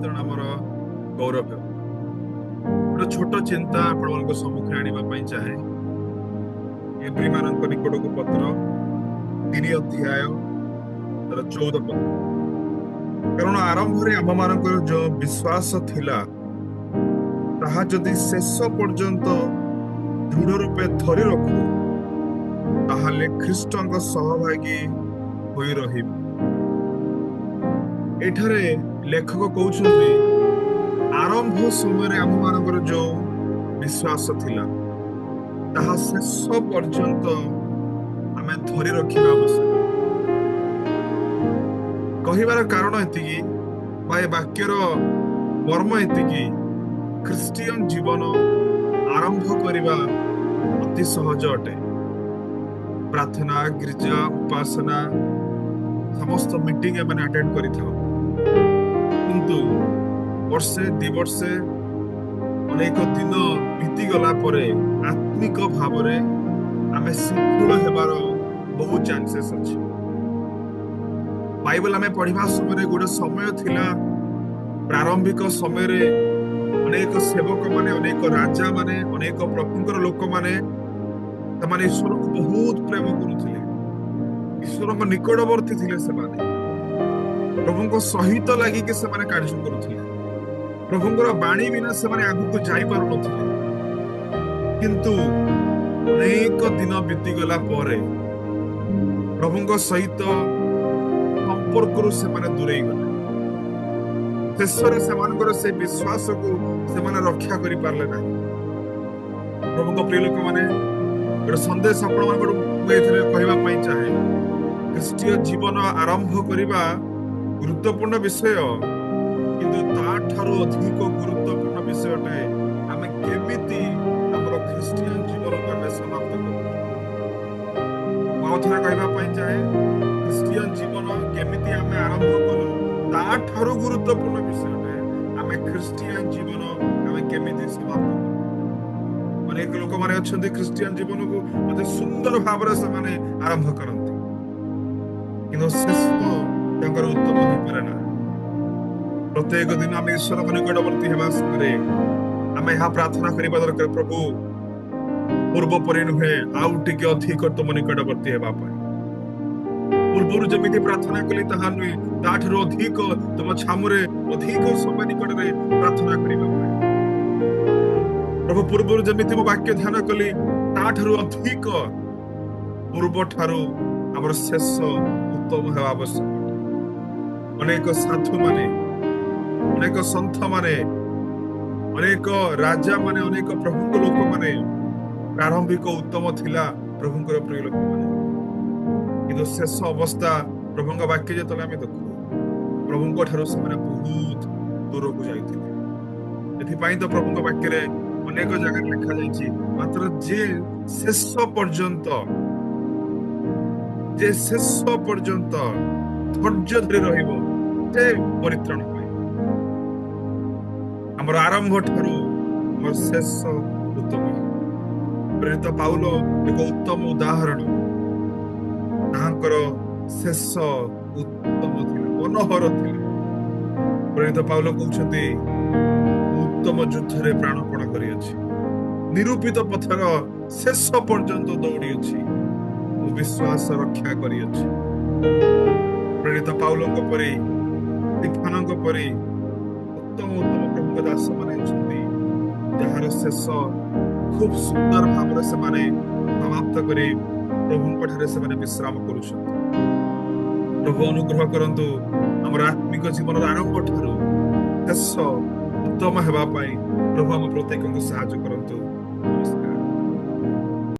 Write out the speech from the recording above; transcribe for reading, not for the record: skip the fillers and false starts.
तेणु आमर गौरव गोटे छोट चिंता आपण सम्मुखें आने चाहे एब्री मान निकट को पत्र 3 अध्याय 14 पद कारण आरंभ आम मान जो विश्वास थिला ताहा जदि शेष पर्यंत दृढ़ रूपे धरी रखु ताहले ख्रीष्टଙ୍କ सहभागी होई रहिबु। एठारे लेखक कहउछन्ति आरंभ समय आम मानकर जो विश्वास थिला ताहा शेष पर्यंत आमे धरी रखिबा आवश्यक। कहिबार कारण एतिकी बा ए वाक्यर मर्म एतिकी ख्रिस्टियन जीवन आरंभ करने अति सहज अटे। प्रार्थना गिरजा उपासना समस्त मीटिंग मैंने अटेंड करि किंतु वर्षे 2 वर्षे अनेक दिन बीती गला परे आत्मिक भाव आम शिथिल हेबार बहुत चांसेस अच्छे। बाइबल आम पढ़ा समय गोटे समय थिला प्रारंभिक समय रे अनेक सेवक माने अनेक राजा माने अनेक प्रभुंकर लोक माने तमाने ईश्वर को बहुत प्रेम करुथिले ईश्वर को निकटवर्ती थिले सेमाने प्रभुंक सहित लागि के सेमाने कार्य करुथिले प्रभुंकर बाणी बिना सेमाने आगु को जाई पारु नथिले किंतु अनेक दिन बीती गला परे प्रभुंक सहित संपर्क सेमाने दूरेई गले शेषरे से विश्वास को सेमाने रक्षा करि पारले नाही। प्रभुंक प्रिय लोक माने गोटे संदेश कहवा चाहे ख्रीष्टीय जीवन आरंभ करने गुरुत्वपूर्ण विषय किंतु ताठारु अधिक गुरुत्वपूर्ण विषय आम केमिति हमर ख्रीष्टीय जीवन को आम समाप्त कहवा चाहे ख्रीष्टीय जीवन केमिति आम आरंभ कलु ताठारु गुरुत्वपूर्ण विषय आम ख्रीष्टीय जीवन आम केमिति समाप्त कलु। अनेक लोक माने अच्छे ख्रीष्टियन जीवन को अति सुंदर भाव से आरंभ करती कि शेष उत्तम हो पारे ना। प्रत्येक दिन आम ईश्वर को निकटवर्ती होगा समय आम यह प्रार्थना करने दरकार प्रभु पूर्व परि नुहे आउ टिके अधिक तुम निकटवर्ती होगा पूर्व जमी प्रार्थना कली ताहा नुहे ताठू अधिक तुम छामुरे अधिक समय निकट में प्रार्थना करने प्रभु पूर्व जमी मो वाक्य ध्यान कली ताठू अधिक पूर्व ठारू आम शेष उत्तम होगा आवश्यक। अनेक साधु माने अनेक संत माने अनेक राजा माने अनेक प्रभु लोक माने प्रारंभिक उत्तम थिला प्रभुंकर प्रिय लोक माने किंतु शेष अवस्था प्रभुंक वाक्य जो आम देखु प्रभुंक ठारू से बहुत दूर को जाइथिले। एथिपाई तो प्रभुंक वाक्य अनेक जगह लिखा जाइछि मात्र जे शेष पर्यंत धैर्य धरि रहिबो से परित्राण पाए। हमर आरंभ ठारू हमर शेष उत्तम। प्रेरित पाउल एक उत्तम उदाहरण ताहांकर शेष उत्तम थिला मनोहर थिला। प्रेरित पाउल कहउछन्ति उत्तम युद्ध रे प्राणपण करिअछि निरूपित पथर शेष पर्यंत दौड़िअछि विश्वास रक्षा करिअछि। प्रेरित पाउलଙ୍କ परि स्तिफानଙ୍କ परि उत्तम उत्तम प्रभुଙ୍କ दास माने अछन्ति जहार शेष खूब सुंदर भाव से माने समाप्त करी प्रभुଙ୍କ ठारे से माने विश्राम करूछन्ति। प्रभु अनुग्रह करंतु हमर आत्मिक जीवन आरंभ ठारू शेष उत्तम हेबा पाई प्रभु हम प्रत्येक को सहायता करंतु।